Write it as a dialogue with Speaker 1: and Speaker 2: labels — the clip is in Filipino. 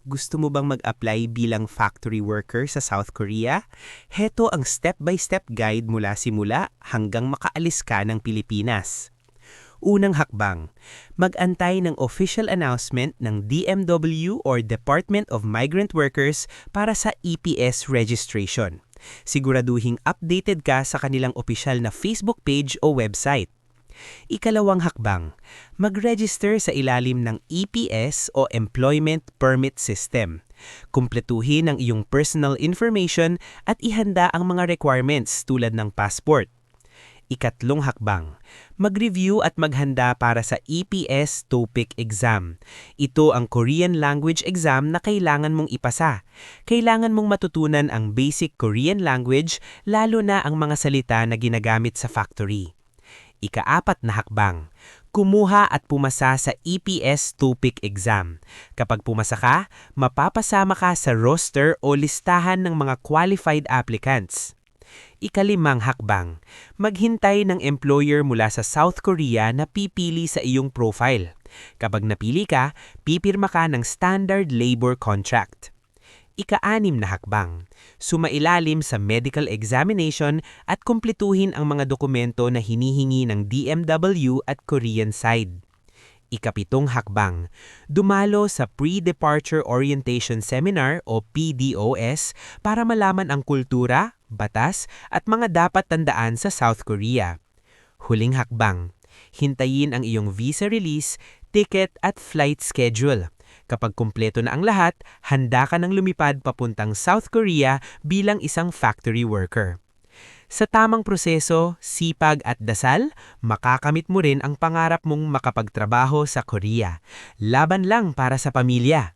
Speaker 1: Gusto mo bang mag-apply bilang factory worker sa South Korea? Heto ang step-by-step guide mula simula hanggang makaalis ka ng Pilipinas. Unang hakbang, mag-antay ng official announcement ng DMW or Department of Migrant Workers para sa EPS registration. Siguraduhing updated ka sa kanilang opisyal na Facebook page o website. Ikalawang hakbang, mag-register sa ilalim ng EPS o Employment Permit System. Kumpletuhin ang iyong personal information at ihanda ang mga requirements tulad ng passport. Ikatlong hakbang, mag-review at maghanda para sa EPS TOEIC exam. Ito ang Korean language exam na kailangan mong ipasa. Kailangan mong matutunan ang basic Korean language, lalo na ang mga salita na ginagamit sa factory. Ikaapat na hakbang, kumuha at pumasa sa EPS TOEIC exam. Kapag pumasa ka, mapapasama ka sa roster o listahan ng mga qualified applicants. Ikalimang hakbang, maghintay ng employer mula sa South Korea na pipili sa iyong profile. Kapag napili ka, pipirma ka ng standard labor contract. Ika-anim na hakbang, sumailalim sa medical examination at kumpletuhin ang mga dokumento na hinihingi ng DMW at Korean side. Ikapitong hakbang, dumalo sa Pre-Departure Orientation Seminar o PDOS para malaman ang kultura, batas at mga dapat tandaan sa South Korea. Huling hakbang, hintayin ang iyong visa release, ticket at flight schedule. Kapag kumpleto na ang lahat, handa ka ng lumipad papuntang South Korea bilang isang factory worker. Sa tamang proseso, sipag at dasal, makakamit mo rin ang pangarap mong makapagtrabaho sa Korea. Laban lang para sa pamilya.